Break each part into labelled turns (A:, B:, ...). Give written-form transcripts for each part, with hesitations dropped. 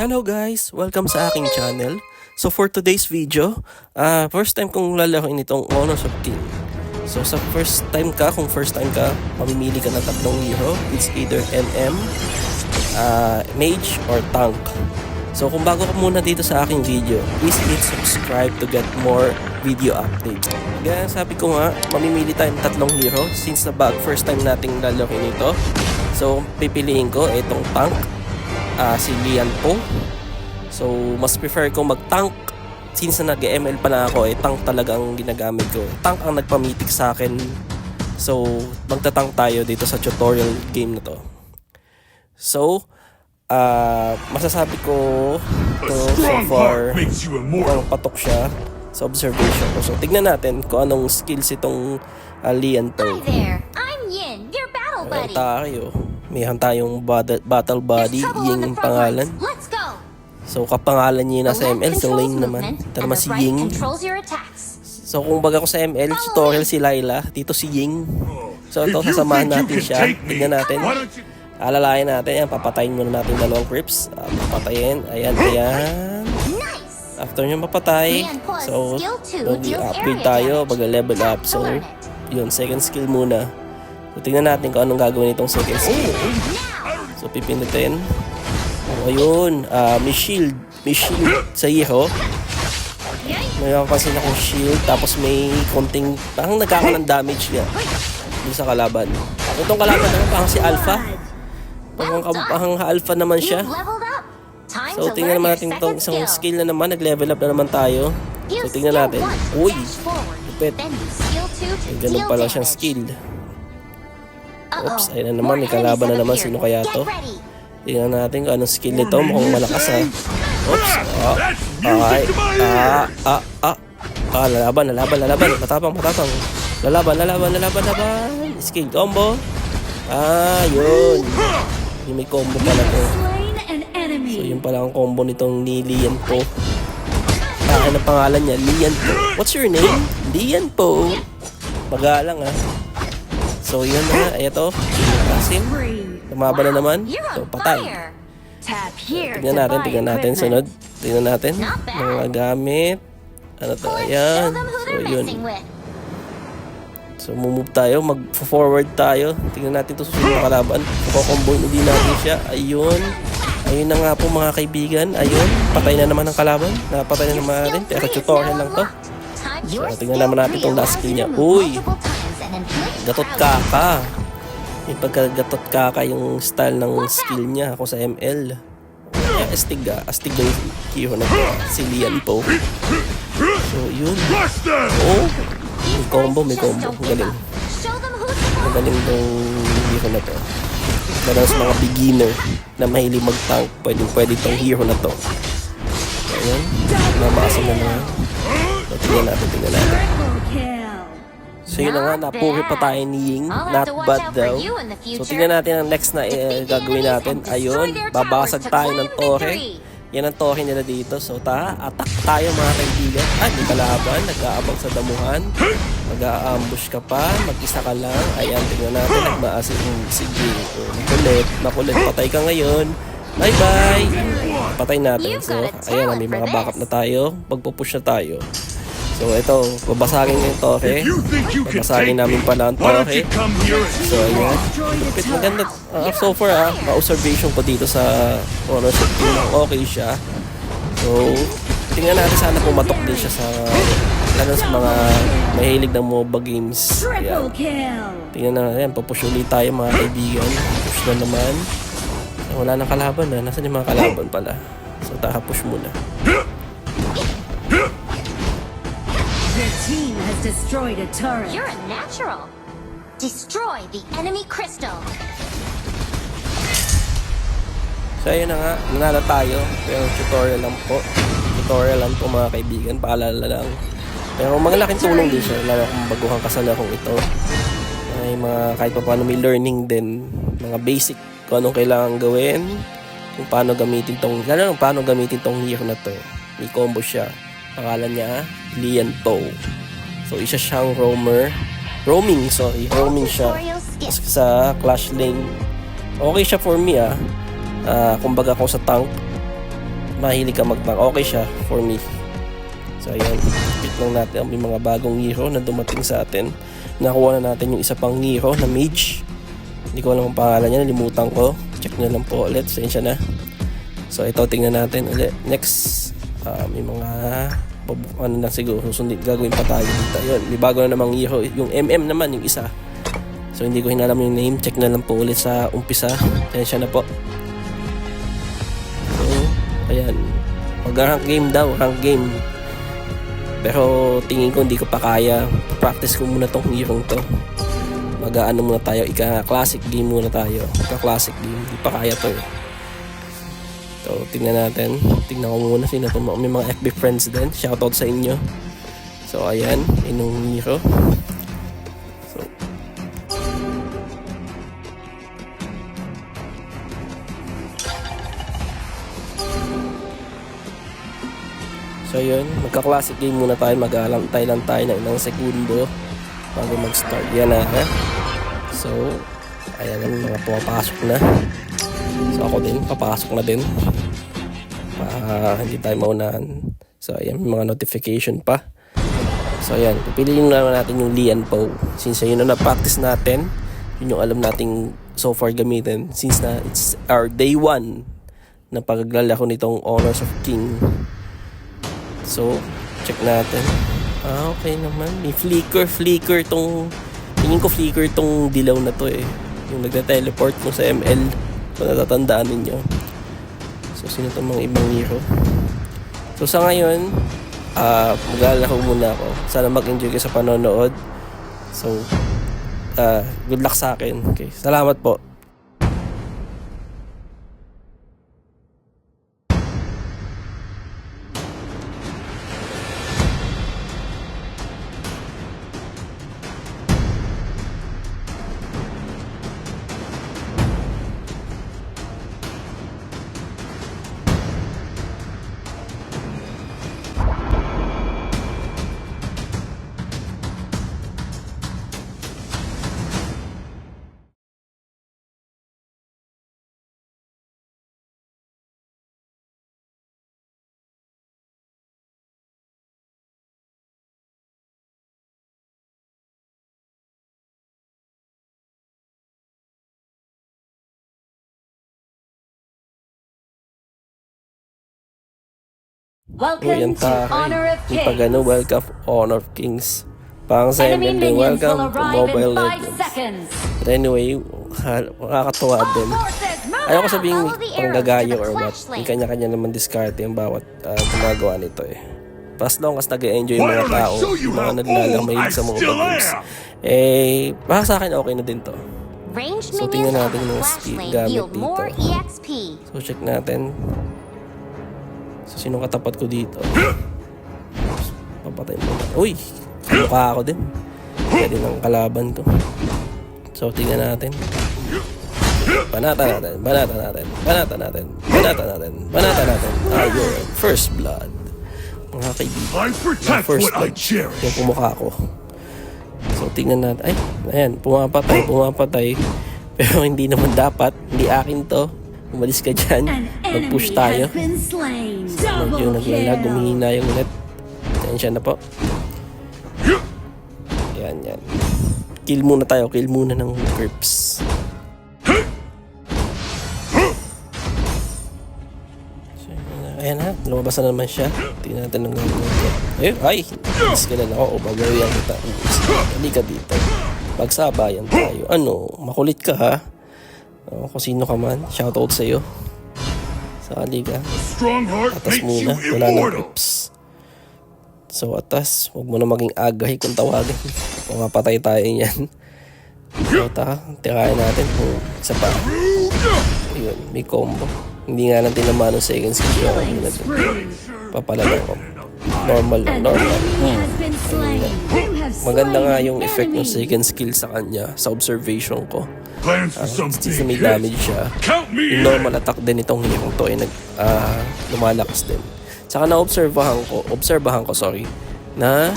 A: Hello guys! Welcome sa aking channel. So for today's video, first time kong lalaroin itong Honors of King. So sa kung first time ka, mamimili ka ng tatlong hero. It's either MM, Mage, or Tank. So kung bago ka muna dito sa aking video, please hit subscribe to get more video updates. Kaya sabi ko nga, mamimili tayo ng tatlong hero since first time nating lalaroin ito. So pipiliin ko itong Tank, si Lian Po. So mas prefer ko mag-tank since na nag-ML pa na ako, tank talaga ang ginagamit ko. Tank ang nagpamitik sa akin. So magta-tank tayo dito sa tutorial game na to. So masasabi ko to so far mukhang patok siya sa observation ko. So tignan natin kung anong skills itong Lian Po.
B: Hi there, I'm Yin, your battle buddy.
A: Tayo. Mayroon tayong battle buddy, Ying pangalan.
B: Let's go.
A: So kapangalan niya nasa ML, so Lane naman. Ito naman si Ying. So kung baga ko sa ML, tutorial si Layla, dito si Ying. So ito, sasamahan natin siya. Tignan natin. Alalayan natin, yan, papatayin muna natin dalawang creeps. Papatayin, ayan. After nyo mapatay, so mag-upgrade tayo, mag-level up. So yun, second skill muna. So tingnan natin kung anong gagawin itong second skill. So pipindutin. Ayun, may shield sa hero. May mapapansin akong shield, tapos may konting, parang nagkakaroon ng damage niya dito sa kalaban. Itong kalaban naman parang si Alpha. Parang Alpha naman siya. So tingnan naman natin itong isang skill na naman, nag-level up na naman tayo. So tingnan natin. Uy, lupit. Ganun pala siyang skill. Oops, ayun na naman, may kalaban na naman. Sino kaya to? Tingnan natin kung anong skill nito. Mukhang malakas ha. Oops. Lalaban. Matapang. Lalaban. Skill combo. Yun. Yung may combo pala to. So yun pala ang combo nitong ni Lian Po. Ano pangalan niya? Lian Po. What's your name? Lian Po. Magalang ha. So yun na, ito, Kasim, lumaban na naman, so patay. Tingnan natin, sunod, tingnan natin, mga gamit, ano to, ayan, so yun. So move tayo, mag-forward tayo, tingnan natin ito susunod na kalaban, kukomboin hindi natin siya, ayun na nga po mga kaibigan, ayun, patay na naman ang kalaban, napatay na naman natin, pero tutorial lang to. So tingnan naman natin itong last skill niya, uy! Gatot kaka. May pagkagatot kaka yung style ng skill niya ako sa ML. Astig yung hero na to. Si Lian Po. So yun. Oh, may combo. Magaling. Magaling tong hero na to. Lalo sa mga beginner na mahilig mag-tank, pwede tong hero na to. So yun. Namasa na naman. So tingnan natin. So yun na nga, napuri pa tayo ni Ying. Not bad daw. So tingnan natin ang next na gagawin natin. Ayun, babasag tayo ng torre. Yan ang torre nila dito. So attack tayo mga kaibigan. Hindi kalaban, nag-aabang sa damuhan. Mag-a-ambush ka pa, mag-isa ka lang. Ayan, tingnan natin, nagmaasin. Sige, makulit, patay ka ngayon. Bye-bye! Patay natin. So ayan, may mga backup na tayo. Pagpupush na tayo. So ito, babasagin yung torre. Babasagin namin pala ang torre. So ayan, lupit, maganda. So far ma-observation ko dito sa Honors of King, okay siya. So tingnan natin, sana pumatok din siya sa lalo sa mga mahilig ng MOBA games. Ayan. Tingnan natin, papush ulit tayo mga kaibigan. Push na naman. Wala nang kalaban na, nasaan yung mga kalaban pala. So push muna.
C: Your team has destroyed a turret.
B: You're a natural. Destroy the enemy crystal.
A: So ayun na nga, nanalo tayo. Pero tutorial lang po mga kaibigan, paalala lang. Pero malaking tulong din siya, lalo kung baguhan kasalarong ito. Ay kahit pa paano may learning din, mga basic kung anong kailangan gawin, kung paano gamitin tong hero na to. May combo siya. Pangalan niya, Lian Po. So isa siyang roaming siya sa Clash Lane. Okay siya for me kumbaga ako sa tank, mahilig ka mag-tank, okay siya for me. So ayan, pick lang natin. May mga bagong hero na dumating sa atin. Nakuha na natin yung isa pang hero na mage. Hindi ko alam ang pangalan niya, nalimutan ko. Check nyo lang po ulit, sensya na. So ito, tingnan natin ulit. Next, may mga ano na siguro susundin, gagawin pa tayo dito. Yun, may bago na namang hero. Yung MM naman, yung isa. So hindi ko hinalam yung name, check na lang po ulit sa umpisa. Sensya na po. So, ayan. Mag-rank game daw, rank game. Pero tingin ko hindi ko pa kaya. Practice ko muna tong hero to. Mag-ano muna tayo, ika-classic game muna tayo. Ika-classic game, hindi pa kaya to eh. So, tingnan natin. Tingnan ko muna sino to. May mga FB friends din. Shoutout sa inyo. So, ayan. Inong hero. So yun, magka-classic game muna tayo, mag-alantay lang tayo ng ilang segundo bago mag-start. Yan na, ha? So, ayan na, mga pumapasok na. So ako din, papasok na din. Hindi tayo maunahan. So ayan, may mga notification pa. So ayan, pipiliin naman natin yung Lian Poe. Since yun na na-practice natin, yun yung alam nating so far gamitin. Since na it's our day 1 na paglalaro nitong Honors of King. So, check natin. Okay naman. May flicker tong... Tingin ko flicker tong dilaw na to eh. Yung nagte-teleport mo sa ML. Kung natatandaan ninyo. So, sino itong mga ibang hero? So, sa ngayon, maglalaro muna ako. Sana mag-enjoy kayo sa panonood. So, good luck sa akin. Okay. Salamat po.
C: Welcome to Honor of
A: Kings. Pagano, welcome Honor of Kings. Pang sa
C: Enemy
A: ML,
C: minions
A: welcome
C: will
A: to
C: arrive
A: Mobile
C: in 5
A: Legends.
C: seconds.
A: But anyway, nakakatuwa din. Ayoko sabihin panggagayo or what. May kanya-kanya naman diskarte yung bawat gumagawa nito eh. As long as nag-enjoy yung mga tao, yung mga naglalamay sa mobile games, eh, para sa akin okay na din to.
B: Ranged
A: So,
B: minions
A: tingnan
B: on
A: natin
B: the
A: yung
B: flash
A: skill
B: lane
A: gamit
B: yield more
A: dito.
B: EXP.
A: So, check natin. So, sinong katapat ko dito? Papatay mo. Uy! Mukha ako din. Kaya din ang kalaban ko. So, tingnan natin. Banata natin. Ayun. First blood. Mga kaibigan. First blood. Yung kumukha ko. So, tingnan natin. Ay, ayan. Pumapatay. Pero hindi naman dapat. Hindi akin to. Umalis ka dyan. Mag-push tayo. Medyo naglalag. Gumihina yung net. Atensya na po. Yan. Kill muna tayo. Kill muna ng creeps. Ayan ha. Lumabas na naman siya. Tingnan natin ng gagawin. Ay! Iskalan ako. O, babawian kita. Hindi ka dito. Magsabayan tayo. Ano? Makulit ka ha? Kung sino ka man, shoutout sa'yo. Sa liga. Atas muna, wala ng grips. So atas, huwag mo na maging agahay kung tawagin. Kung mapatay tayo yan. So tirahin natin kung isa pa. Ayun, may combo. Hindi nga lang tinamaan ng second skill. Papalalang ko. Normal. Maganda nga yung effect ng second skill sa kanya sa observation ko. Since may damage siya, yung normal attack din itong hero to ay lumalakas din. Saka na-obserbahan ko, na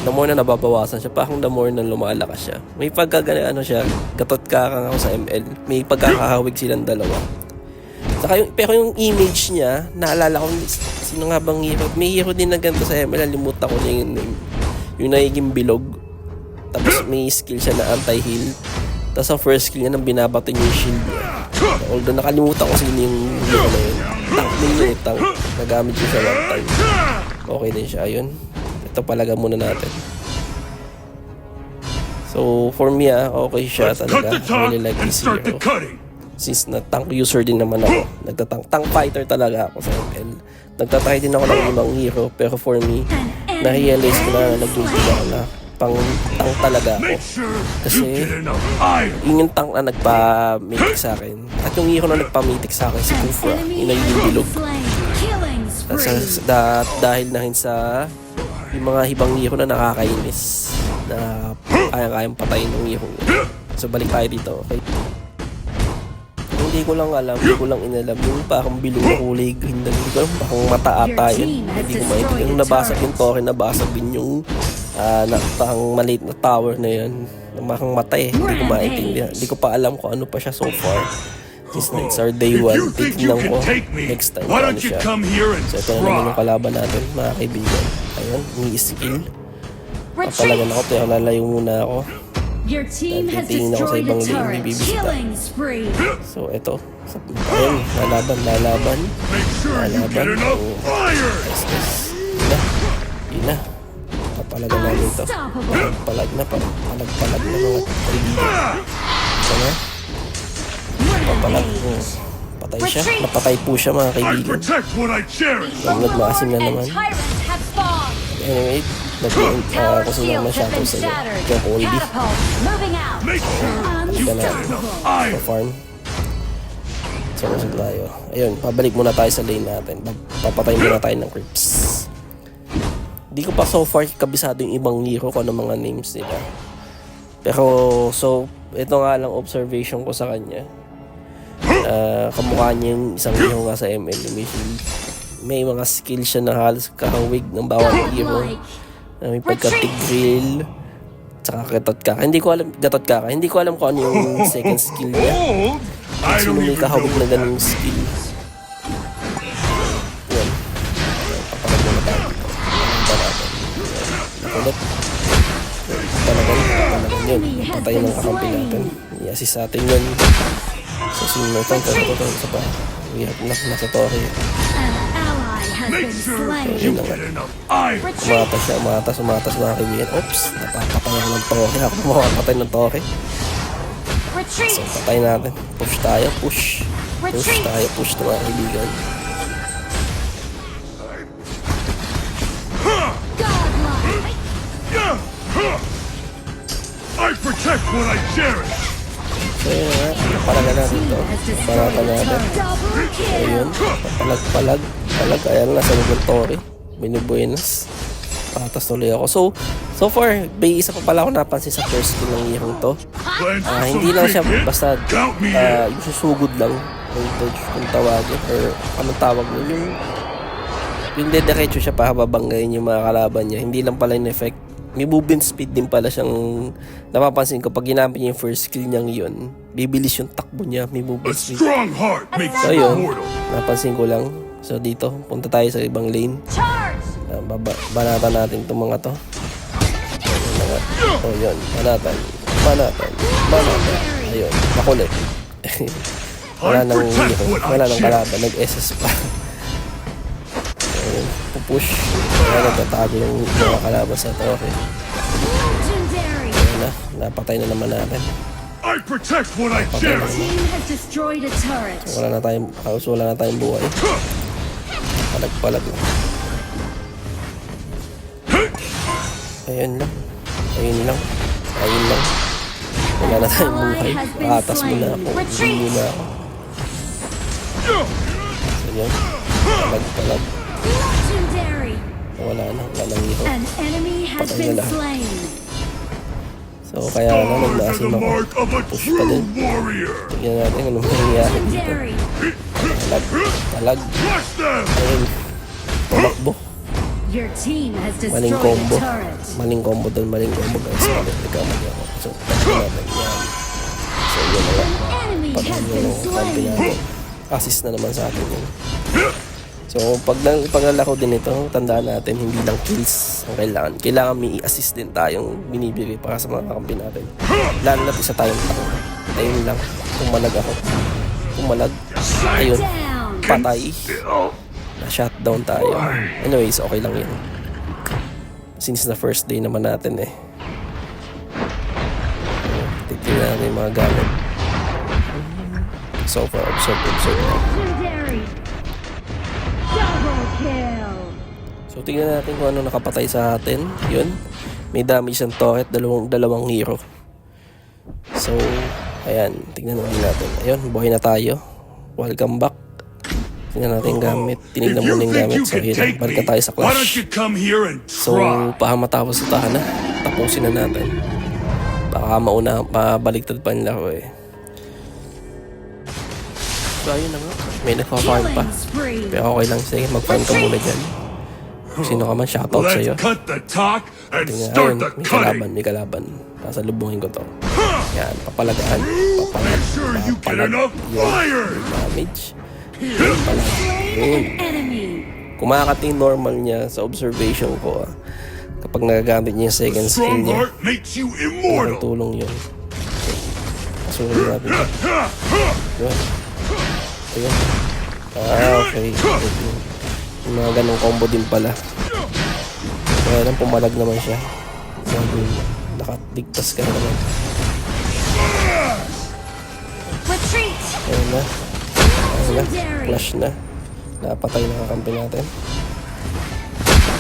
A: the more na nababawasan siya, parang the more na lumalakas siya. May pagkagano siya, gatot ka ako sa ML, may pagkakahawig silang dalawa. Saka pero yung image niya, naalala ko, sino nga bang hero? May hero din na ganito sa ML, nalimutan ko niya yung name. Yung nagiging bilog. Tapos may skill siya na anti-heal. Tapos ang first skill niya nang binabato niya yung shield niya. Although nakalimutan ko sino yung hero na yun. Tank din yun, tank. Nagamit ko siya one time. Okay din siya, ayun. Ito palaga muna natin. So for me okay siya talaga. I really like this hero. Since na tank user din naman ako, tank fighter talaga ako sa ML. Nagtatry din ako ng ibang hero, pero for me, na-realize ko na nag-duty ako na pang tank talaga ako. Kasi yun yung tank na nagpa-mythic sa akin. At yung hero na nagpa-mythic sa akin, si Kufra, yung naging bilog. Dahil na rin sa yung mga ibang hero na nakakainis, na kayang patayin ng hero niya. So balik tayo dito, okay? Hindi ko lang alam, hindi ko lang inalam yung parang bilog na kulay green na hindi ko alam, parang mata ata yun. Hindi ko maintindihan. Yung nabasag yung Torre, nabasag din yung parang maliit na tower na yun. Parang mata eh, hindi ko maintindihan. Hindi ko pa alam kung ano pa siya so far. Since it's our day 1, titignan ko next time kung ano siya. So ito na naman yung kalaban natin, mga kaibigan. Ayun, may skill. Papalagan ako, pero lalayo muna ako.
C: Your team has
A: Titingin ako sa
C: destroyed a
A: ibang lane,
C: turret.
A: bibisita.
C: Killing spree.
A: So ito, ayun, lalaban. Yun na. Papalagan namin ito. Palag na mga kaibigan. Ito na. Papalag. Patay siya. Napatay po siya mga kaibigan. Nagmaasim na naman. Anyway, kung sino naman siya ito sa iyo. Joke only. Halika na. Pa-farm. So, kusog tayo. Ayun, pabalik muna tayo sa lane natin. Papatay muna tayo ng creeps. Di ko pa so far kabisado yung ibang hero ko ng mga names nila. Pero, so, ito nga lang observation ko sa kanya. Kamukha niya yung isang hero nga sa ML. May mga skills siya na halos kahawig ng bawat hero. May pagka-tigrill, tsaka gatot-kaka. Hindi ko alam kung ano yung second skill niya. Sino may kahawig na ganung skill. Yan. Papalag muna tayo. Nakulit. Talagang yun. Patay ng kakampi natin. I-assist natin yun. So, sino na ito? Isa pa. Uyap na. Nasa Torre. Yun na nga. Umatas mga kaibigan. Oops, napapatay ako ng Torre. Ako mapapatay ng Torre. So, patay natin. Push tayo, push. Push na mga kaibigan.
D: I protect what I cherish.
A: So, yun na nga. Napalagan natin ito. Naparatan natin. Ayun. Palag. Ayan na, sa ng Torre. Binubuenas. Patas tuloy ako. So far, may isa pa pala ako napansin sa first skill ng hero to. Hindi lang siya basta yung susugod lang. Kung tawagin. Or anong tawag mo. Yung dediretso siya para babanggayin yung mga kalaban niya. Hindi lang pala yung effect. May movement speed din pala siyang napapansin ko pag ginamit niya yung first skill niyang yun, bibilis yung takbo niya, may movement speed. So yun, napansin ko lang. So dito, punta tayo sa ibang lane. Banatan natin itong mga to. Oh yun, banatan. Ayun, makulit. Wala nang kalaban, nag-SS pa. Ayun, pupush. Kaya nagtatago yung mga kalaban sa Torre. Ayun na, napatay na naman natin.
D: I protect what I cherish.
C: Team has destroyed a turret.
A: So, wala na tayong buhay. Palag lang. Ayun lang. Wala na tayong buhay. Atas mo na ako. Hindi mo na ako. So yun. Palag.
C: Legendary.
A: Wala nang hero.
C: An enemy has
A: Patay na
C: been
A: lahat.
C: slain.
A: So kaya na naglasim
D: The
A: ako.
D: mark of a
A: Push pa din.
D: true warrior.
A: Tignan natin ano mangyayari dito.
C: Legendary.
A: Palag.
D: Flush them.
A: Ayun. Tumakbo.
C: Your team has
A: Maling
C: destroyed
A: combo.
C: a turret.
A: Maling combo guys. Nagkamali ako. So patay natin yan. So yun na lang.
C: Enemy
A: Patay
C: has
A: yun
C: been
A: ang kampi
C: slain.
A: natin. assist na naman sa atin yun. So, pag paglalako din ito, tandaan natin, hindi lang kills ang kailangan. Kailangan may assist din tayong binibigay para sa mga kakampi natin. Lalo na isa tayong tao. Ayun lang, pumalag ako. Pumalag. Ayun, patay. Na-shutdown tayo. Anyways, okay lang yun. Since the first day naman natin eh. Titignan natin yung mga gamit. So far, observe lang.
C: Legendary. Double kill.
A: So tingnan natin kung ano nakapatay sa atin. Yun. May damage ng turret, dalawang hero. So, ayan, tingnan natin. Ayun, buhay na tayo. Welcome back. Tingnan natin yung gamit. Tinignan mo na yung gamit. So, yun, balik na tayo sa
D: why don't
A: clash.
D: you come here and
A: So,
D: try?
A: baka matapos sa tahanan. Tapusin na natin. Baka mabaliktad pa nila ko eh. So, ayun na nga. May nagpa-farm pa.
C: Killing spree.
A: Pero okay lang. Sige, mag-farm ka muna dyan. Kung sino ka man, shoutout
D: Let's
A: sa'yo.
D: cut the talk and
A: Tingnan,
D: start
A: ayun,
D: the
A: may
D: cutting.
A: kalaban. Nasa lubungin ko to. Yan, papalagaan.
D: Make sure you get enough fire.
A: Damage.
C: Slain an enemy.
A: Kumakating normal niya sa observation ko. Kapag nagagamit niya yung second skill
D: Strong
A: niya,
D: heart makes you
A: malaking
D: immortal.
A: tulong yun. Pasukin natin siya. Yun. Ayun. Okay. Yung mga ganong combo din pala. Kaya lang pumalag naman siya. Sabi, nakaligtas ka naman.
B: Retreat!
A: Ayun na. Ayun na.
C: Legendary.
A: Flash na. Napatay na kakampi natin.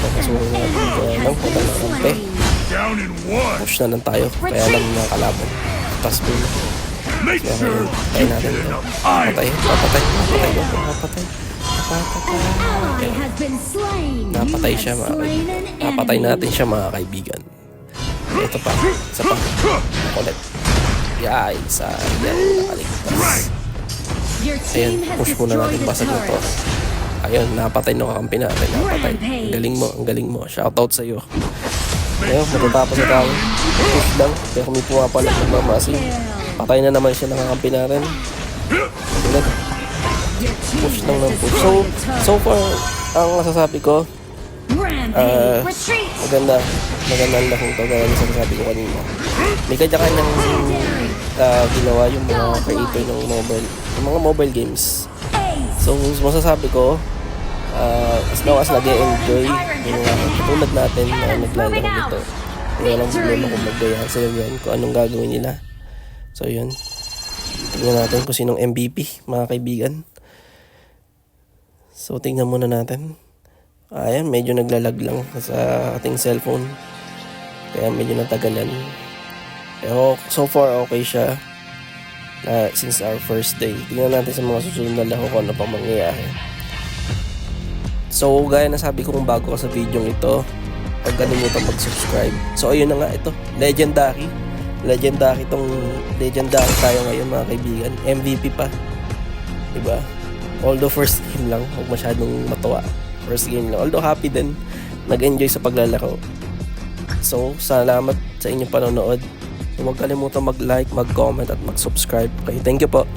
A: Pagkasuhin natin. Kaya lang, wala na kampi.
D: Down in one.
A: Push na lang tayo. Kaya lang mga kalaban. Tapos po na.
D: Make
A: Kaya
D: sure
A: tayo
D: you
A: natin.
D: get enough iron.
A: Papatay. Papatay. Papatay. Papatay.
C: Ally has been slain.
A: Napatay
C: You
A: siya
C: have
A: mga
C: slain an
A: kaibigan. Napatay
C: enemy.
A: natin siya mga kaibigan. Ito pa. Isa pa. Ulit. Yay. Isa. Yan. Nakaligtas.
C: Your
A: Ayan.
C: team has
A: Push muna
C: destroyed
A: natin
C: the
A: basag na to.
C: turret.
A: Ayun. Napatay ng kakampi natin. Napatay.
C: Rampage.
A: Ang galing mo. Ang galing mo. Shoutout sa'yo. Ayun. Matatapos na tayo. Push lang. Kaya kung may pumapalag ng mamasin. Patay na naman siya ng kakampi natin. Ulit.
C: Your team
A: Push lang
C: has
A: ng push.
C: destroyed the turret.
A: So far, ang masasabi ko,
C: Rampage.
B: Retreat!
A: maganda ang laking to. Gaya ng sinasabi ko kanina. May kanya-kanyang ginawa yung mga creator ng mga mobile games.
C: Ace.
A: So, masasabi ko, as long as nag-e-enjoy yung katulad natin na naglalaro nito, walang problema kung magbayaan sila yan, kung anong gagawin nila. So, yun. Tingnan natin kung sinong MVP, mga kaibigan. So, tingnan muna natin. Ayan, medyo naglalag lang sa ating cellphone. Kaya medyo natagalan. Pero so far okay siya. Since our first day. Tingnan natin sa mga susunod na laro kung ano pa mangyayari. So, gaya na sabi ko kung bago ka sa video ito, huwag kalimutan mag-subscribe. So, ayun na nga ito. Legendary tayo ngayon mga kaibigan. MVP pa. Diba? Although first game lang, huwag masyadong matuwa. First game lang. Although happy din, nag-enjoy sa paglalaro. So, salamat sa inyong panonood. Huwag kalimutan mag-like, mag-comment at mag-subscribe. Okay, thank you po.